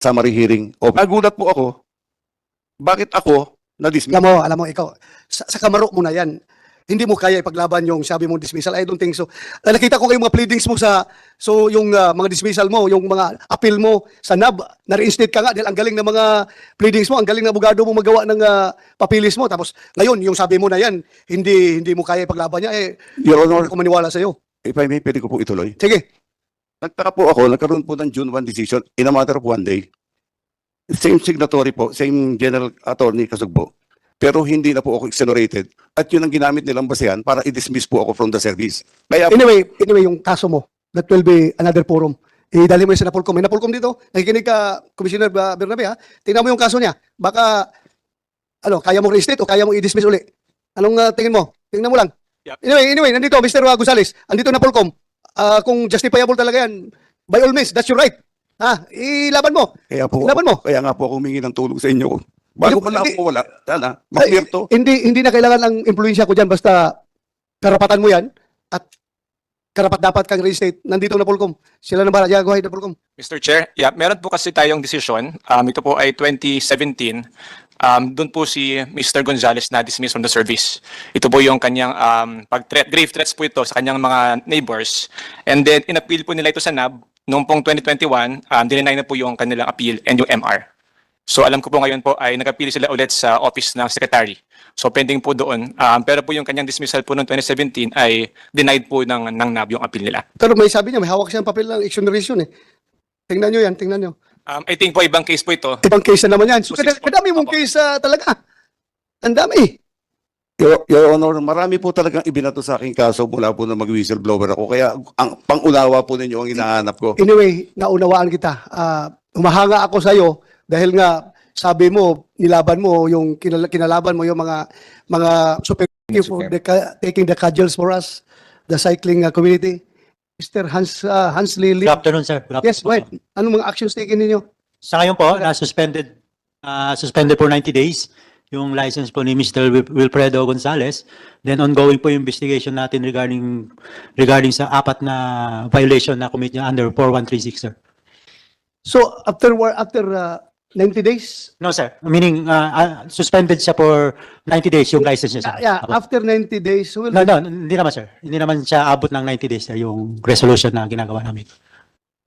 summary hearing. O, nagulat po ako, bakit ako na-dismiss? Alam mo, ikaw, sa kamaro mo na yan. Hindi mo kaya ipaglaban yung sabi mo dismissal. I don't think so. Nakita ko yung mga pleadings mo yung mga dismissal mo, yung mga appeal mo sa NAB, na-reinstate ka nga dahil ang galing ng mga pleadings mo, ang galing ng abogado mo magawa ng papilis mo. Tapos ngayon, yung sabi mo na yan, hindi mo kaya ipaglaban niya. Your Honor, Hindi ko maniwala sa'yo. if I may, pwede ko po ituloy. Sige. Nagtaka po ako, nagkaroon po ng June 1 decision in a matter of 1 day. Same signatory po, same General Attorney Kasugbo. Pero hindi na po ako exonerated. At yun ang ginamit nilang basehan para i-dismiss po ako from the service. Kaya Anyway, yung kaso mo, that will be another forum. Dali mo yung sa Napolcom. May Napolcom dito. Nakikinig ka, Commissioner Bernabe, ha? Tingnan mo yung kaso niya. Baka, kaya mo reinstate o kaya mo i-dismiss uli. Anong tingin mo? Tingnan mo lang. Yep. Anyway, nandito, Mr. Gonzales. Andito Napolcom. Kung justifiable talaga yan, by all means, that's your right. Ilaban mo. Ilaban mo. Kaya nga po ako humingi ng tulong sa inyo. Bago pa na ako wala, sana, maklear to. Hindi na kailangan ang influensya ko dyan, basta karapatan mo yan at karapat dapat kang reinstate. Nandito Napolcom. Sila na ba? Yeah, go ahead, Napolcom. Mr. Chair, meron po kasi tayong desisyon. Ito po ay 2017. Doon po si Mr. Gonzales na dismissed from the service. Ito po yung kanyang grave threats po ito sa kanyang mga neighbors. And then, in-appeal po nila ito sa NAB. Noong pong 2021, dinenay na po yung kanilang appeal and yung MR. So alam ko po ngayon po ay nag-appeal sila ulit sa office ng secretary. So pending po doon. Pero po yung kanyang dismissal po noong 2017 ay denied po ng NAB yung appeal nila. Pero may sabi niya, may hawak siyang papel ng exoneration eh. Tingnan nyo yan, tingnan nyo. I think po ibang case po ito. Ibang case na naman yan. So, So, six kadami mong po. case talaga. Ang dami. Your Honor, marami po talagang ibinato sa aking kaso mula po na mag-whistleblower ako. Kaya ang pangunawa po ninyo ang hinahanap ko. Anyway, naunawaan kita. Humahanga ako sa'yo dahil nga sabi mo, nilaban mo yung kinalaban mo yung mga super for taking the cudgels for us, the cycling community. Mr. Hans Lili. Good afternoon, sir. Good Yes, afternoon wait. Anong mga actions taken ninyo? Sa ngayon po, suspended for 90 days yung license po ni Mr. Wilfredo Gonzales. Then ongoing po yung investigation natin regarding sa apat na violation na commit niya under 4136, sir. So, after 90 days? No, sir. Meaning, suspended siya for 90 days yung license niya, sir. Yeah, Apo. after 90 days, well, No, hindi naman, sir. Hindi naman siya abot ng 90 days, sir, yung resolution na ginagawa namin.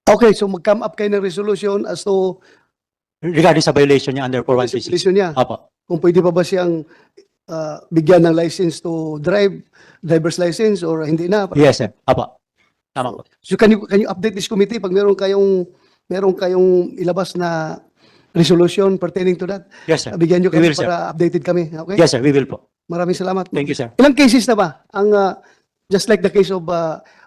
okay, so mag-come up kayo ng resolution as to Regarding sa violation niya under 4136. resolution niya. Apo. Kung pwede pa ba siyang bigyan ng license to drive, driver's license, or hindi na. Yes, sir. Apo. Tama po. So can you update this committee pag meron kayong ilabas na resolution pertaining to that? Yes, sir. Bigyan nyo We kami will, sir. para updated kami. Okay? Yes, sir. We will po. Maraming salamat. Thank you, sir. Ilang cases na ba? Just like the case of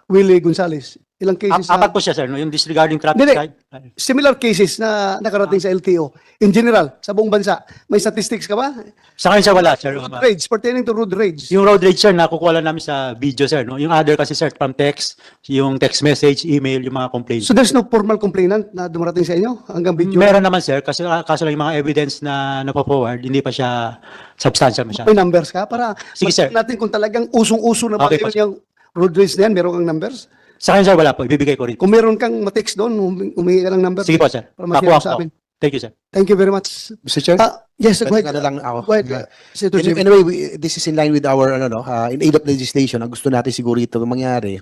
Willie Gonzales. Ilang cases Apat po siya, sir. No? Yung disregarding traffic Hindi. side. similar cases na nakarating sa LTO. In general, sa buong bansa. May statistics ka ba? Sa akin, sir, wala, sir. Road rage, pertaining to road rage. Yung road rage, sir, nakukuha lang namin sa video, sir. No? Yung other kasi, sir, from text, yung text message, email, yung mga complaints. So there's no formal complainant na dumarating sa inyo hanggang video? Meron naman, sir, kasi kaso lang yung mga evidence na napo-forward, hindi pa siya substantial masyado. May numbers ka para Sige, sir. natin kung talagang usong-uso na ba Okay, yun yung road rage na yan, meron kang numbers? Sa akin, sir, wala po. Ibibigay ko rin. Kung meron kang matext doon, humingi ka ng number. Sige po, sir. Para ma-share Pakuha sa ko. amin. Thank you, sir. Thank you very much. Mr. Chair? Yes, go ahead. Ano lang ako. Go ahead. Senator Jim. Anyway, this is in line with our in aid of legislation. Ang gusto natin siguro ito mangyari,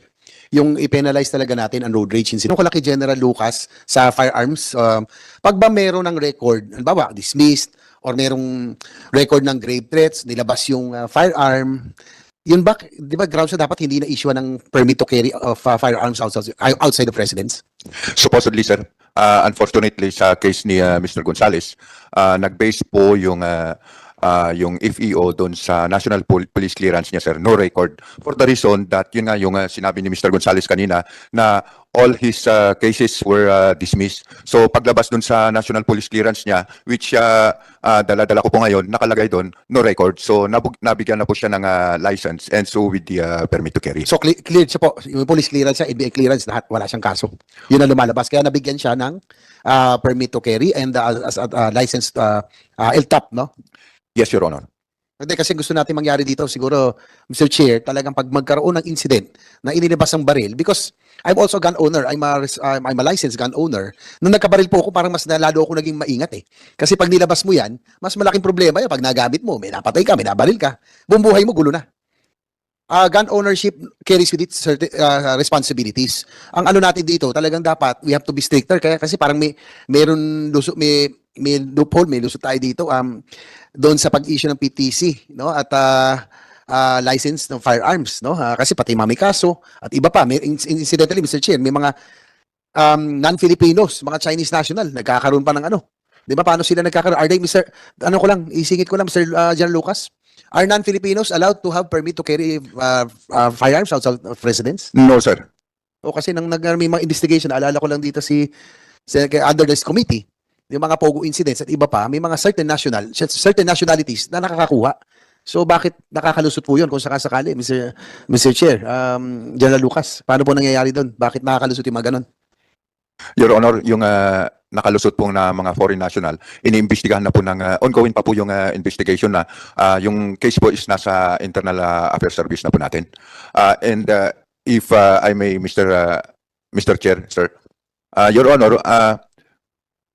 yung i-penalize talaga natin ang road rage incident. Kung kalaki General Lucas sa firearms, pag ba meron ng record, halimbawa, dismissed, or merong record ng grave threats, nilabas yung firearm, yun ba, di ba grounds na dapat hindi na issue ng permit to carry of firearms outside of residence? Supposedly, sir. Unfortunately, sa case ni Mr. Gonzales, nag-base po yung FEO doon sa National Police Clearance niya, sir. No record. For the reason that, yun nga, yung sinabi ni Mr. Gonzales kanina, na all his cases were dismissed. So, paglabas doon sa National Police Clearance niya, which dala-dala ko po ngayon, nakalagay doon, no record. So, nabigyan na po siya ng license and so with the permit to carry. So cleared siya po, yung police clearance siya, NBI clearance, lahat, wala siyang kaso. Yun ang lumalabas. Kaya nabigyan siya ng permit to carry and as license LTAP, no? Yes, Your Honor. Hindi, kasi gusto natin mangyari dito, siguro, Mr. Chair, talagang pag magkaroon ng incident na inilabas ang baril, because I'm also gun owner, I'm a licensed gun owner. Nung nagkabaril po ako, parang mas nalalo ako naging maingat eh. Kasi pag nilabas mo yan, mas malaking problema yan. Pag nagamit mo, may napatay ka, may nabaril ka, buong buhay mo, gulo na. Gun ownership carries with it certain responsibilities. Ang ano natin dito, talagang dapat, we have to be stricter. Kaya kasi parang meron lusot, may loophole, may lusot tayo dito doon sa pag-issue ng PTC, no? At license ng firearms, no? Kasi pati mami kaso at iba pa. Incidentally, Mr. Chair, may mga non-Filipinos, mga Chinese national, nagkakaroon pa ng ano. Di ba? Paano sila nagkakaroon? Are they, Mr. Ano ko lang, isingit ko lang, Mr. General Lucas? Are non-Filipinos allowed to have permit to carry firearms outside of residence? No, sir. O kasi nang may mga investigation, naalala ko lang dito under this committee, yung mga Pogo incidents at iba pa, may mga certain nationalities na nakakakuha. So bakit nakakalusot po yun kung sakasakali, Mr. Chair, General Lucas, paano po nangyayari doon? Bakit nakakalusot yung mga ganon? Your Honor, yung nakalusot pong na mga foreign national, iniimbestigahan na po ng ongoing pa po yung investigation na yung case po is nasa Internal Affairs Service na po natin. And if I may, Mr. Chair, sir, Your Honor,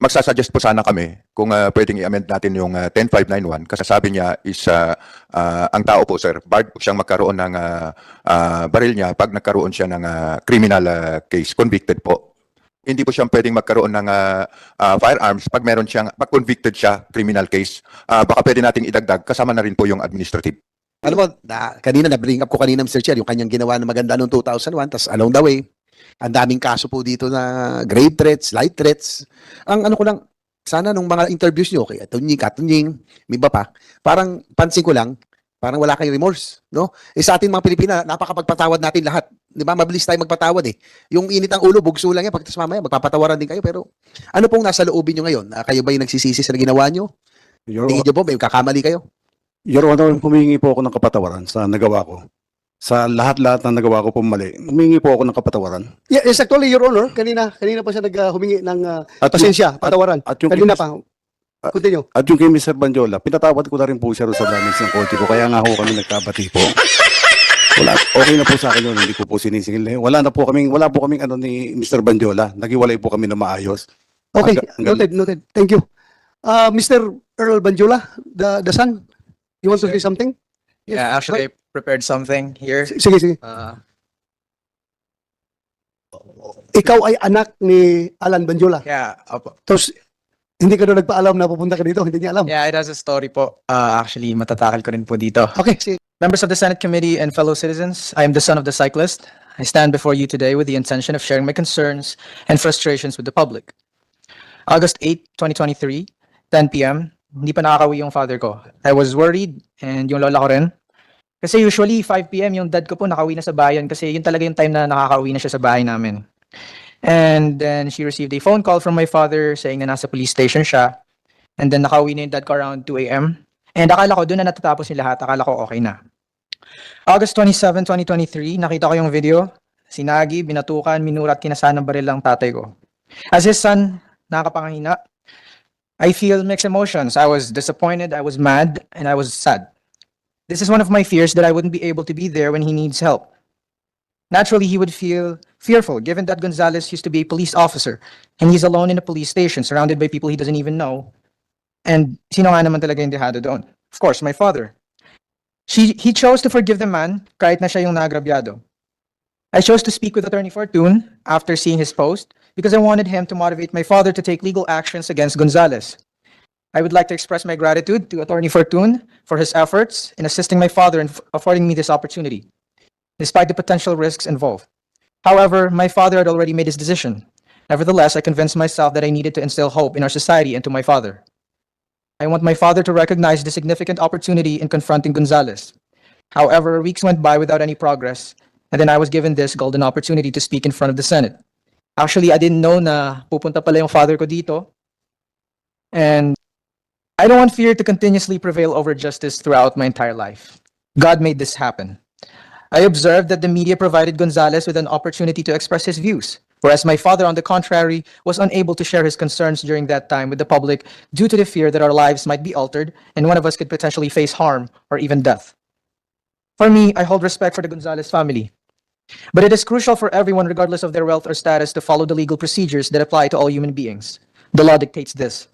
magsasuggest po sana kami kung pwedeng i-amend natin yung 10591 kasi sabi niya is ang tao po, sir, barred po siyang magkaroon ng baril niya pag nagkaroon siya ng criminal case, convicted po. Hindi po siya pwedeng magkaroon ng firearms pag meron siyang, pag convicted siya, criminal case. Baka pwede nating idagdag, kasama na rin po yung administrative. Alam mo, kanina na-bring up ko kanina, Mr. Chair, yung kanyang ginawa na maganda noong 2001, tas along the way, ang daming kaso po dito na grave threats, light threats. Ang ano ko lang, sana nung mga interviews nyo, kay Katunying, may iba pa, parang pansin ko lang, parang wala kayong remorse, no? Sa atin mga Pilipina, napakapagpatawad natin lahat. Di ba? Mabilis tayo magpatawad eh. Yung init ang ulo, bugso lang yan, pagtas mamaya, magpapatawaran din kayo. Pero ano pong nasa loobin nyo ngayon? Kayo ba yung nagsisisi sa ginawa nyo? Tingin nyo po, may kakamali kayo? Your Honor, humingi po ako ng kapatawaran sa nagawa ko. Sa lahat-lahat na nagawa ko po mali, humingi po ako ng kapatawaran. Yeah, yes, actually, Your Honor, kanina pa siya humingi ng At pasensya, patawaran. At yung Kanina pa. Continue. At yung kay Mr. Banjola, pinatawad ko na rin po siya sa damage ng kotse ko. Kaya nga ho kami nagkabati po. Wala, okay na po sa akin yun, hindi ko po sinisingil. Wala po kaming ano ni Mr. Banjola. Nagiwalay po kami na maayos. Okay, noted. Thank you. Mr. Earl Banjola, the son, you want to say something? Yes, Yeah, actually, I prepared something here. Sige. Ikaw ay anak ni Alan Banjola. Yeah, opo. Tapos, hindi ka doon nagpaalam na pupunta ka dito. Hindi niya alam. Yeah, it has a story po. Actually, matatakal ko rin po dito. Okay, sige. Members of the Senate Committee and fellow citizens, I am the son of the cyclist. I stand before you today with the intention of sharing my concerns and frustrations with the public. August 8, 2023, 10 p.m., hindi pa nakakauwi yung father ko. I was worried and yung lola ko rin. Kasi usually 5 p.m. yung dad ko po nakauwi na sa bayan kasi yun talaga yung time na nakakauwi na siya sa bahay namin. And then she received a phone call from my father saying na nasa police station siya. And then nakauwi na yung dad ko around 2 a.m. And akala ko doon na natatapos yung lahat. Akala ko okay na. August 27, 2023, nakita ko yung video. Sinagi, binatukan, minurat, kinasan ng baril ang tatay ko. As his son, nakakapangahina. I feel mixed emotions. I was disappointed, I was mad, and I was sad. This is one of my fears that I wouldn't be able to be there when he needs help. Naturally, he would feel fearful given that Gonzales used to be a police officer and he's alone in a police station surrounded by people he doesn't even know. And sino nga naman talaga yung dehado doon? Of course, my father. He chose to forgive the man kahit na siya yung naagrabyado. I chose to speak with Attorney Fortune after seeing his post because I wanted him to motivate my father to take legal actions against Gonzales. I would like to express my gratitude to Attorney Fortune for his efforts in assisting my father and affording me this opportunity, despite the potential risks involved. However, my father had already made his decision. Nevertheless, I convinced myself that I needed to instill hope in our society and to my father. I want my father to recognize the significant opportunity in confronting Gonzales. However, weeks went by without any progress, and then I was given this golden opportunity to speak in front of the Senate. Actually, I didn't know na pupunta pala yung father ko dito. And I don't want fear to continuously prevail over justice throughout my entire life. God made this happen. I observed that the media provided Gonzales with an opportunity to express his views. Whereas my father, on the contrary, was unable to share his concerns during that time with the public due to the fear that our lives might be altered and one of us could potentially face harm or even death. For me, I hold respect for the Gonzalez family. But it is crucial for everyone, regardless of their wealth or status, to follow the legal procedures that apply to all human beings. The law dictates this.